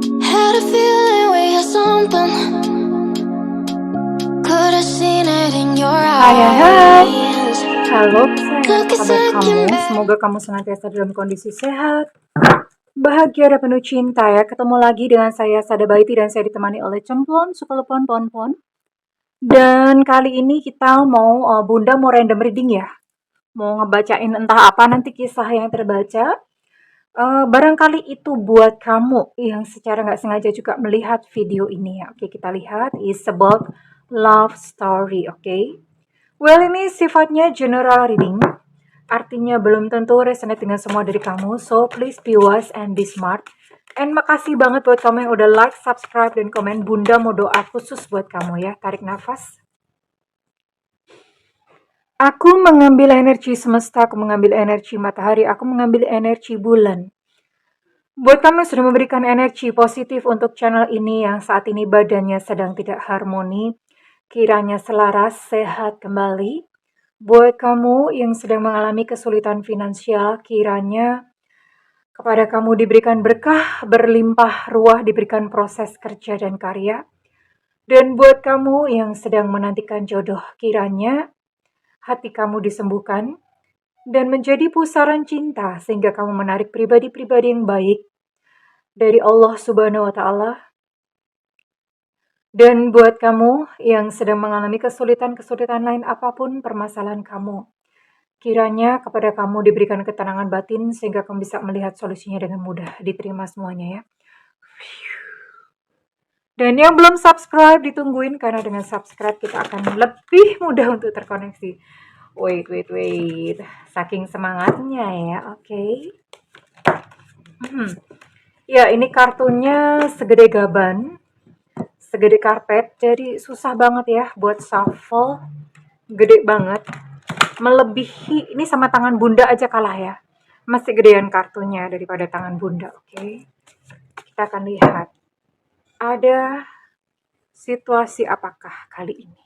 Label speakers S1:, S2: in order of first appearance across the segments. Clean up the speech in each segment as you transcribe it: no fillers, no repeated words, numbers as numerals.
S1: Had a feeling we had something. Could have seen it in your
S2: Hai hai hai,
S1: eyes.
S2: halo sayang, apa
S1: Look, it's
S2: kabar kamu?
S1: looking back.
S2: Semoga kamu senantiasa dalam kondisi sehat, bahagia dan penuh cinta ya. Ketemu lagi dengan saya Sada Baiti dan saya ditemani oleh Cemplon, Sukelepon, Ponpon. Dan kali ini kita mau Bunda mau random reading ya. Mau ngebacain entah apa nanti kisah yang terbaca. Barangkali itu buat kamu yang secara nggak sengaja juga melihat video ini ya. Oke, kita lihat is about love story, oke? Well, ini sifatnya general reading, artinya belum tentu resonate dengan semua dari kamu, so please be wise and be smart. And makasih banget buat kamu yang udah like, subscribe, dan komen. Bunda mau doa khusus buat kamu ya. Tarik nafas. Aku mengambil energi semesta, aku mengambil energi matahari, aku mengambil energi bulan. Buat kamu yang sudah memberikan energi positif untuk channel ini yang saat ini badannya sedang tidak harmoni, kiranya selaras, sehat kembali. Buat kamu yang sedang mengalami kesulitan finansial, kiranya kepada kamu diberikan berkah, berlimpah ruah, diberikan proses kerja dan karya. Dan buat kamu yang sedang menantikan jodoh, kiranya hati kamu disembuhkan dan menjadi pusaran cinta sehingga kamu menarik pribadi-pribadi yang baik dari Allah Subhanahu wa Ta'ala. Dan buat kamu yang sedang mengalami kesulitan-kesulitan lain apapun permasalahan kamu, kiranya kepada kamu diberikan ketenangan batin sehingga kamu bisa melihat solusinya dengan mudah, diterima semuanya ya. Dan yang belum subscribe ditungguin karena dengan subscribe kita akan lebih mudah untuk terkoneksi. Wait. Saking semangatnya ya, oke. Ya, ini kartunya segede gaban, segede karpet, jadi susah banget ya buat shuffle. Gede banget. Melebihi, ini sama tangan bunda aja kalah ya. Masih gedean kartunya daripada tangan bunda, oke. Kita akan lihat. Ada situasi apakah kali ini?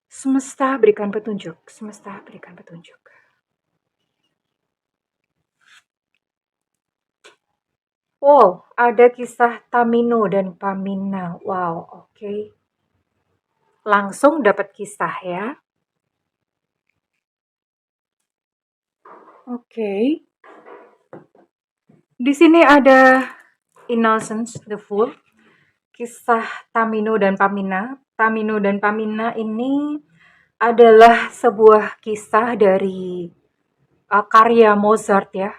S2: Semesta berikan petunjuk, semesta berikan petunjuk. Wow, ada kisah Tamino dan Pamina. Wow, oke. Langsung dapat kisah ya. Oke. Di sini ada Innocence the Fool. Kisah Tamino dan Pamina. Tamino dan Pamina ini adalah sebuah kisah dari karya Mozart ya.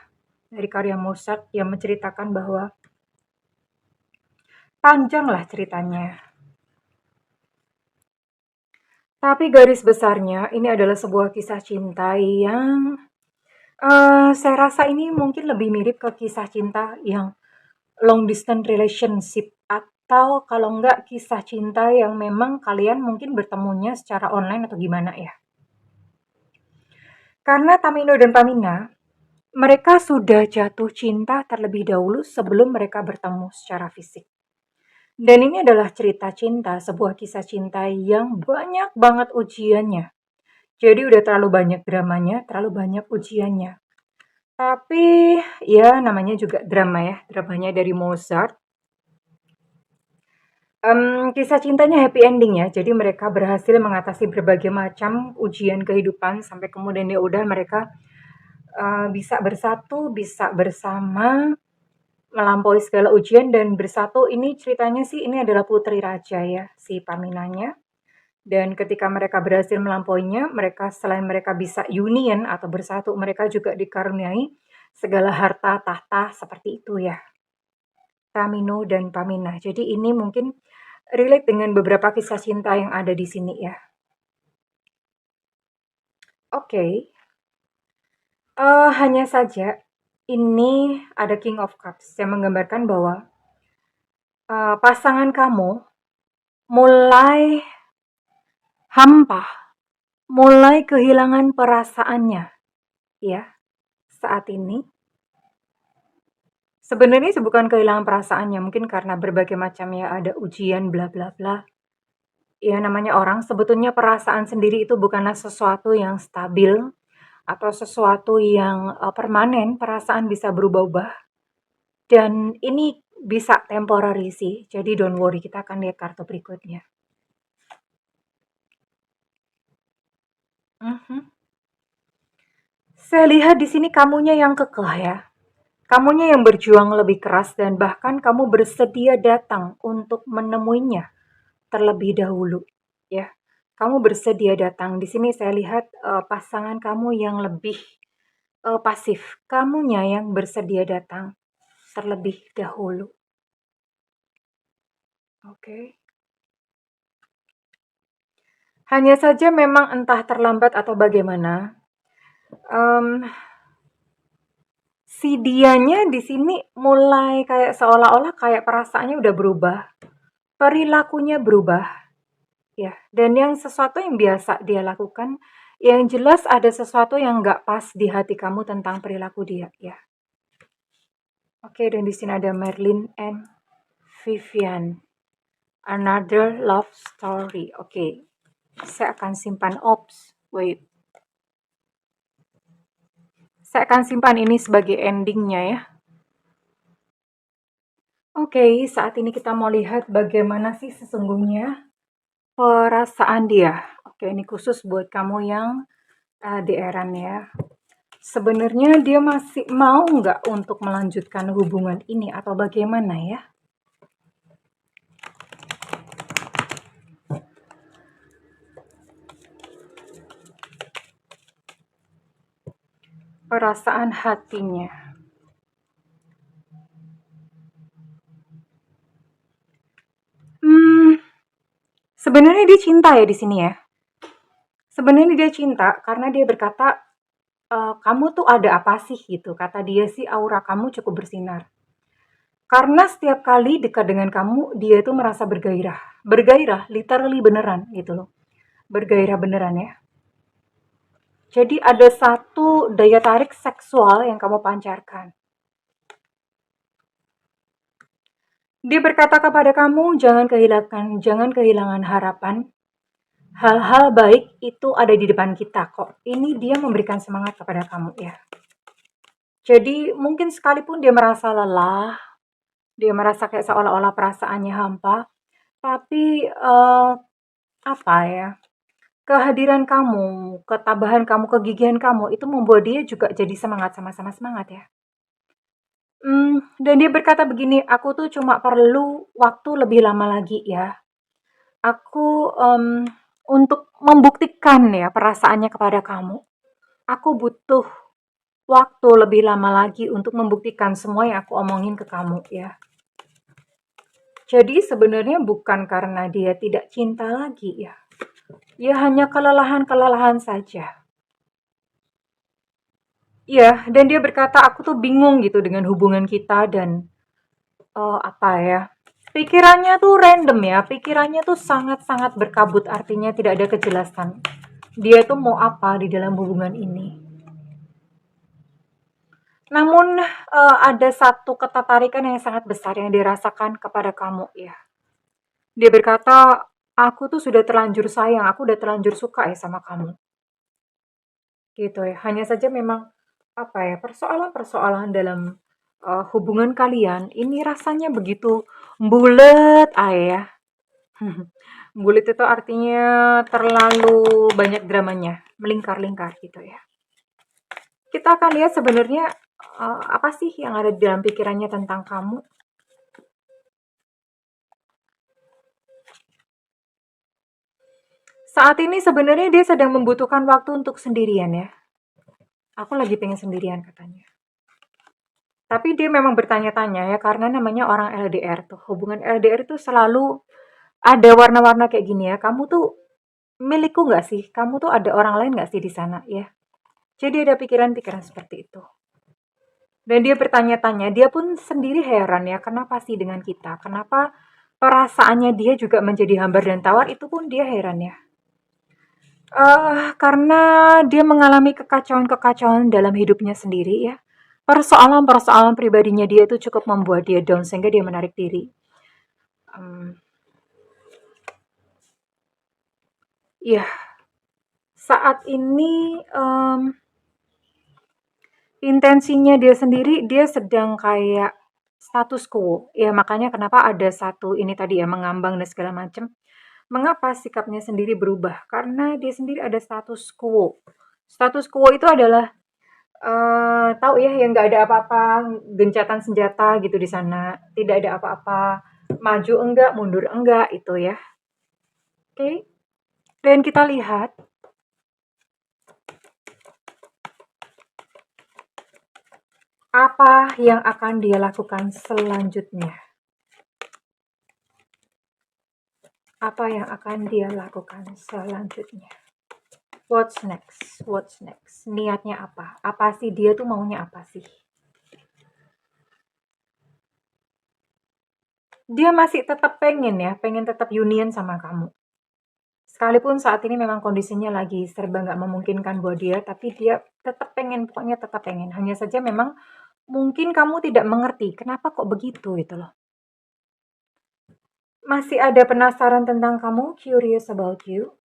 S2: Dari karya Mozart yang menceritakan bahwa panjanglah ceritanya. Tapi garis besarnya ini adalah sebuah kisah cinta yang saya rasa ini mungkin lebih mirip ke kisah cinta yang long distance relationship atau kalau enggak kisah cinta yang memang kalian mungkin bertemunya secara online atau gimana ya. Karena Tamino dan Pamina, mereka sudah jatuh cinta terlebih dahulu sebelum mereka bertemu secara fisik. Dan ini adalah cerita cinta, sebuah kisah cinta yang banyak banget ujiannya. Jadi udah terlalu banyak dramanya, terlalu banyak ujiannya. Tapi ya namanya juga drama ya, dramanya dari Mozart. Kisah cintanya happy ending ya, jadi mereka berhasil mengatasi berbagai macam ujian kehidupan sampai kemudian ya udah mereka bisa bersatu, bisa bersama, melampaui segala ujian dan bersatu. Ini ceritanya sih ini adalah putri raja ya, si Paminanya. Dan ketika mereka berhasil melampauinya, mereka selain mereka bisa union atau bersatu, mereka juga dikaruniai segala harta tahta seperti itu ya. Tamino dan Pamina. Jadi ini mungkin relate dengan beberapa kisah cinta yang ada di sini ya. Oke. Hanya saja ini ada King of Cups yang menggambarkan bahwa pasangan kamu mulai hampa, mulai kehilangan perasaannya ya saat ini. Sebenarnya bukan kehilangan perasaannya, mungkin karena berbagai macam ya ada ujian bla bla bla. Ya namanya orang, sebetulnya perasaan sendiri itu bukanlah sesuatu yang stabil atau sesuatu yang permanen. Perasaan bisa berubah-ubah. Dan ini bisa temporary sih, jadi don't worry, kita akan lihat kartu berikutnya. Saya lihat di sini kamunya yang kekeh ya. Kamunya yang berjuang lebih keras dan bahkan kamu bersedia datang untuk menemuinya terlebih dahulu, ya. Kamu bersedia datang. Di sini saya lihat pasangan kamu yang lebih pasif. Kamunya yang bersedia datang terlebih dahulu. Oke. Hanya saja memang entah terlambat atau bagaimana, si dianya di sini mulai kayak seolah-olah kayak perasaannya udah berubah, perilakunya berubah, ya. Dan yang sesuatu yang biasa dia lakukan, yang jelas ada sesuatu yang nggak pas di hati kamu tentang perilaku dia, ya. Oke, dan di sini ada Merlin and Vivian, another love story. Oke, saya akan simpan. Wait. Saya akan simpan ini sebagai endingnya ya. Oke, saat ini kita mau lihat bagaimana sih sesungguhnya perasaan dia. Oke, ini khusus buat kamu yang LDR-an ya. Sebenarnya dia masih mau nggak untuk melanjutkan hubungan ini atau bagaimana ya? Perasaan hatinya. Sebenarnya dia cinta ya di sini ya. Sebenarnya dia cinta karena dia berkata, kamu tuh ada apa sih gitu. Kata dia sih aura kamu cukup bersinar. Karena setiap kali dekat dengan kamu, dia tuh merasa bergairah. Bergairah, literally beneran gitu loh. Bergairah beneran ya. Jadi ada satu daya tarik seksual yang kamu pancarkan. Dia berkata kepada kamu, jangan kehilangan harapan. Hal-hal baik itu ada di depan kita kok. Ini dia memberikan semangat kepada kamu ya. Jadi mungkin sekalipun dia merasa lelah, dia merasa kayak seolah-olah perasaannya hampa, tapi apa ya? Kehadiran kamu, ketabahan kamu, kegigihan kamu itu membuat dia juga jadi semangat, sama-sama semangat ya. Dan dia berkata begini, aku tuh cuma perlu waktu lebih lama lagi ya. Aku untuk membuktikan ya perasaannya kepada kamu. Aku butuh waktu lebih lama lagi untuk membuktikan semua yang aku omongin ke kamu ya. Jadi sebenarnya bukan karena dia tidak cinta lagi ya. Ya hanya kelelahan-kelelahan saja. Iya, dan dia berkata, aku tuh bingung gitu dengan hubungan kita dan apa ya? Pikirannya tuh random ya, pikirannya tuh sangat-sangat berkabut, artinya tidak ada kejelasan. Dia tuh mau apa di dalam hubungan ini? Namun ada satu ketertarikan yang sangat besar yang dirasakan kepada kamu ya. Dia berkata, aku tuh sudah terlanjur sayang, aku udah terlanjur suka ya sama kamu. Gitu ya. Hanya saja memang apa ya, persoalan-persoalan dalam hubungan kalian ini rasanya begitu bulet ya. Bulet itu artinya terlalu banyak dramanya, melingkar-lingkar gitu ya. Kita akan lihat sebenarnya apa sih yang ada di dalam pikirannya tentang kamu. Saat ini sebenarnya dia sedang membutuhkan waktu untuk sendirian ya. Aku lagi pengen sendirian katanya. Tapi dia memang bertanya-tanya ya, karena namanya orang LDR tuh. Hubungan LDR itu selalu ada warna-warna kayak gini ya. Kamu tuh milikku nggak sih? Kamu tuh ada orang lain nggak sih di sana ya? Jadi ada pikiran-pikiran seperti itu. Dan dia bertanya-tanya, dia pun sendiri heran ya, kenapa sih dengan kita? Kenapa perasaannya dia juga menjadi hambar dan tawar, itu pun dia heran ya. Karena dia mengalami kekacauan-kekacauan dalam hidupnya sendiri ya. Persoalan-persoalan pribadinya dia itu cukup membuat dia down sehingga dia menarik diri. Ya, saat ini intensinya dia sendiri, dia sedang kayak status quo. Ya makanya kenapa ada satu ini tadi ya, mengambang dan segala macam. Mengapa sikapnya sendiri berubah? Karena dia sendiri ada status quo. Status quo itu adalah tahu ya yang nggak ada apa-apa, gencatan senjata gitu di sana, tidak ada apa-apa, maju enggak, mundur enggak, itu ya. Oke, dan kita lihat apa yang akan dia lakukan selanjutnya. Apa yang akan dia lakukan selanjutnya. What's next? What's next? Niatnya apa? Apa sih dia tuh maunya apa sih? Dia masih tetap pengen ya, pengen tetap union sama kamu. Sekalipun saat ini memang kondisinya lagi serba nggak memungkinkan buat dia, tapi dia tetap pengen, pokoknya tetap pengen. Hanya saja memang mungkin kamu tidak mengerti kenapa kok begitu itu loh. Masih ada penasaran tentang kamu, curious about you.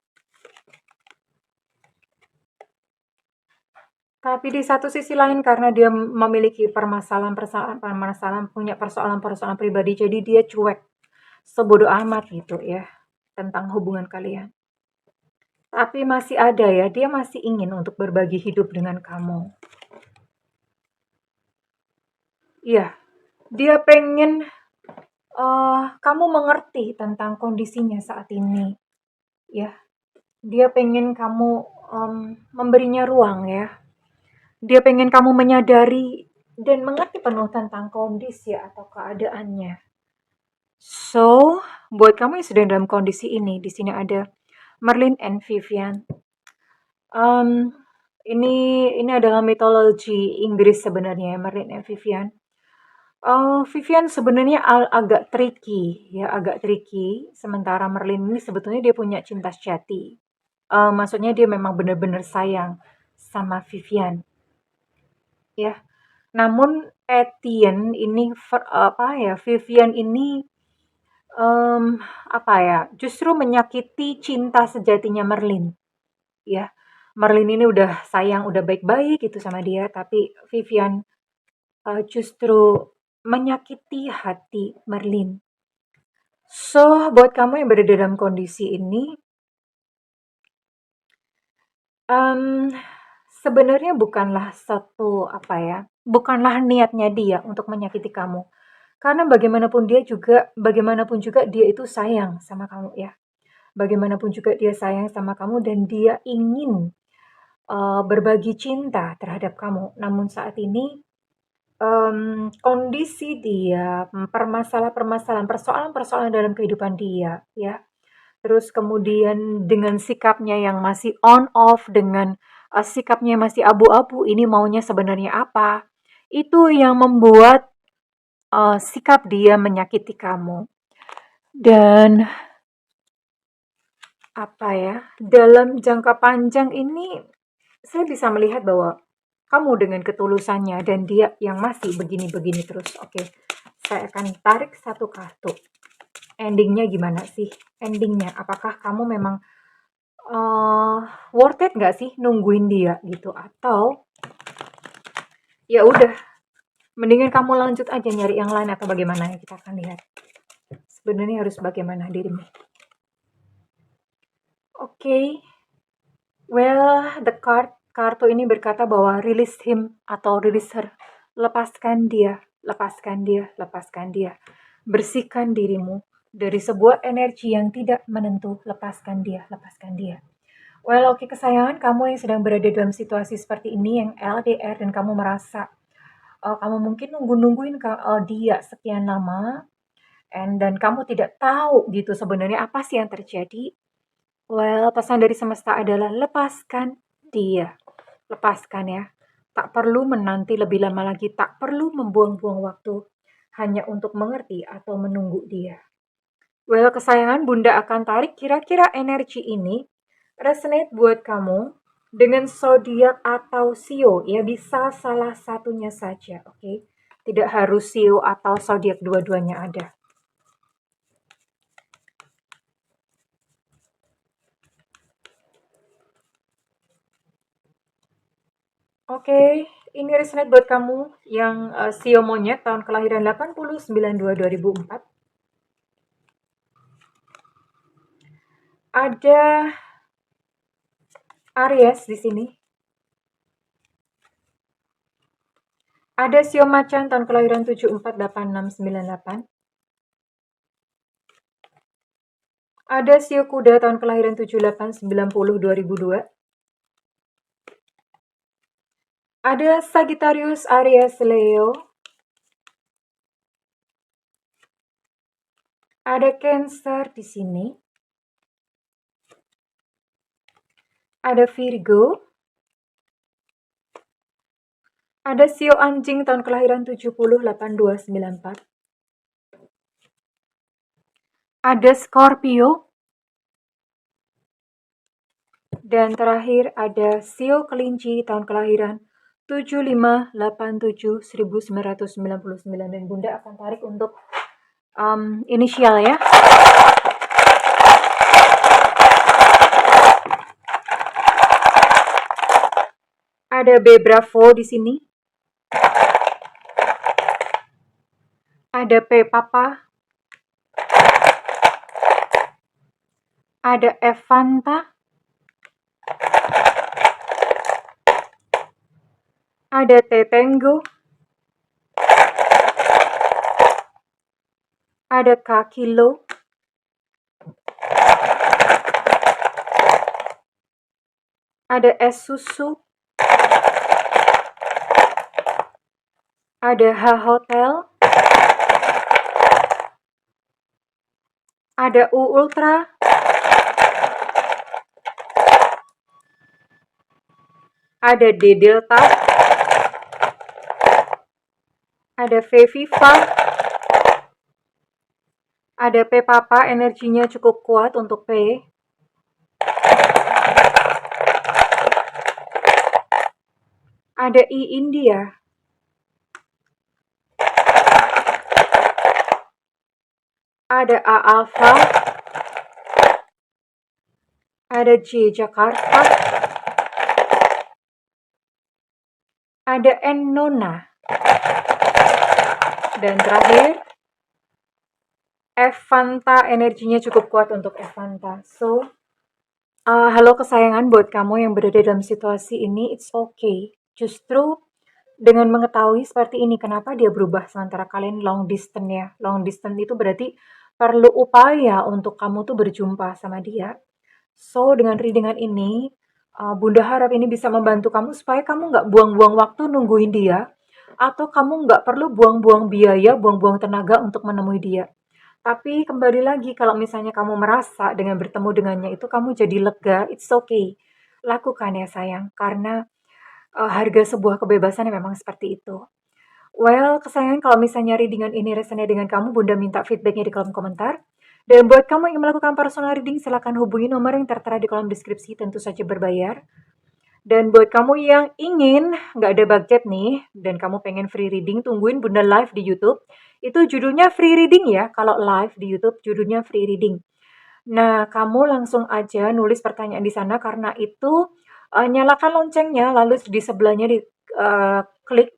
S2: Tapi di satu sisi lain karena dia memiliki permasalahan, punya persoalan-persoalan pribadi, jadi dia cuek, sebodoh amat gitu ya tentang hubungan kalian. Tapi masih ada ya, dia masih ingin untuk berbagi hidup dengan kamu. Iya, dia pengen kamu mengerti tentang kondisinya saat ini. Ya, dia pengen kamu memberinya ruang ya. Dia pengen kamu menyadari dan mengerti penuh tentang kondisi atau keadaannya. So, buat kamu yang sedang dalam kondisi ini, di sini ada Merlin and Vivian. Um, ini adalah mitologi Inggris sebenarnya, Merlin and Vivian. Vivian sebenarnya agak tricky ya, agak tricky. Sementara Merlin ini sebetulnya dia punya cinta sejati. Maksudnya dia memang benar-benar sayang sama Vivian, ya. Namun Etienne ini apa ya, Vivian ini em, apa ya, justru menyakiti cinta sejatinya Merlin, ya. Merlin ini udah sayang, udah baik-baik gitu sama dia, tapi Vivian justru menyakiti hati Merlin. So, buat kamu yang berada dalam kondisi ini, um, sebenarnya bukanlah satu apa ya, bukanlah niatnya dia untuk menyakiti kamu. Karena bagaimanapun juga dia itu sayang sama kamu ya. Bagaimanapun juga dia sayang sama kamu dan dia ingin berbagi cinta terhadap kamu. Namun saat ini kondisi dia, permasalahan-permasalahan, persoalan-persoalan dalam kehidupan dia, ya. Terus kemudian dengan sikapnya yang masih on off, dengan sikapnya yang masih abu-abu, ini maunya sebenarnya apa? Itu yang membuat sikap dia menyakiti kamu. Dan apa ya? Dalam jangka panjang ini saya bisa melihat bahwa kamu dengan ketulusannya dan dia yang masih begini-begini terus. Oke, saya akan tarik satu kartu. Endingnya gimana sih? Endingnya, apakah kamu memang worth it nggak sih nungguin dia gitu? Atau ya udah, mendingan kamu lanjut aja nyari yang lain atau bagaimana ya, kita akan lihat. Sebenarnya harus bagaimana dirimu. Oke, well, kartu ini berkata bahwa release him atau release her. Lepaskan dia, lepaskan dia, lepaskan dia. Bersihkan dirimu dari sebuah energi yang tidak menentu. Lepaskan dia, lepaskan dia. Well, oke kesayangan, kamu yang sedang berada dalam situasi seperti ini, yang LDR, dan kamu merasa kamu mungkin nungguin dia sekian lama, dan kamu tidak tahu gitu sebenarnya apa sih yang terjadi. Well, pesan dari semesta adalah lepaskan dia. Lepaskan ya. Tak perlu menanti lebih lama lagi, tak perlu membuang-buang waktu hanya untuk mengerti atau menunggu dia. Well, kesayangan, Bunda akan tarik kira-kira energi ini resonate buat kamu dengan zodiak atau sio, ya bisa salah satunya saja, oke? Tidak harus sio atau zodiak, dua-duanya ada. Oke, Ini resonate buat kamu yang Sio Monyet tahun kelahiran 8092-2004. Ada Aries di sini. Ada Sio Macan tahun kelahiran 748698. Ada Sio Kuda tahun kelahiran 7890-2002. Ada Sagittarius, Aries, Leo. Ada Cancer di sini. Ada Virgo. Ada Sio Anjing tahun kelahiran 708294. Ada Scorpio. Dan terakhir ada Sio Kelinci tahun kelahiran 7587-1999. Dan Bunda akan tarik untuk inisial ya. Ada B Bravo di sini. Ada P Papa. Ada F Fanta. Ada T Tango. Ada K Kilo. Ada S Susu. Ada H Hotel. Ada U Ultra. Ada D Delta. Ada V Viva. Ada P Papa, energinya cukup kuat untuk P. Ada I India. Ada A Alpha. Ada J Jakarta. Ada N Nona. Dan terakhir F Fanta, energinya cukup kuat untuk F Fanta. So, halo kesayangan buat kamu yang berada dalam situasi ini, it's okay. Justru dengan mengetahui seperti ini, kenapa dia berubah sementara kalian long distance ya. Long distance itu berarti perlu upaya untuk kamu tuh berjumpa sama dia. So, dengan readingan ini, Bunda harap ini bisa membantu kamu supaya kamu nggak buang-buang waktu nungguin dia, atau kamu nggak perlu buang-buang biaya, buang-buang tenaga untuk menemui dia. Tapi kembali lagi, kalau misalnya kamu merasa dengan bertemu dengannya itu kamu jadi lega, it's okay. Lakukan ya sayang, karena harga sebuah kebebasan yang memang seperti itu. Well, kesayangan, kalau misalnya readingan ini resonate dengan kamu, Bunda minta feedbacknya di kolom komentar. Dan buat kamu yang melakukan personal reading, silakan hubungi nomor yang tertera di kolom deskripsi, tentu saja berbayar. Dan buat kamu yang ingin, nggak ada budget nih, dan kamu pengen free reading, tungguin Bunda live di YouTube. Itu judulnya free reading ya, kalau live di YouTube judulnya free reading. Nah, kamu langsung aja nulis pertanyaan di sana, karena itu nyalakan loncengnya, lalu di sebelahnya klik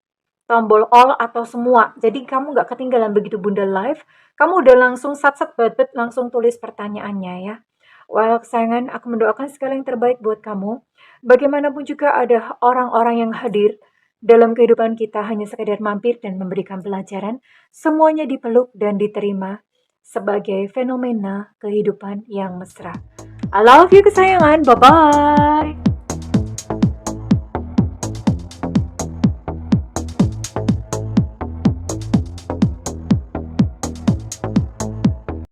S2: tombol all atau semua. Jadi kamu nggak ketinggalan begitu Bunda live, kamu udah langsung sat-sat bet langsung tulis pertanyaannya ya. Well, kesayangan, aku mendoakan segala yang terbaik buat kamu. Bagaimanapun juga ada orang-orang yang hadir dalam kehidupan kita hanya sekedar mampir dan memberikan pelajaran. Semuanya dipeluk dan diterima sebagai fenomena kehidupan yang mesra. I love you kesayangan, bye-bye!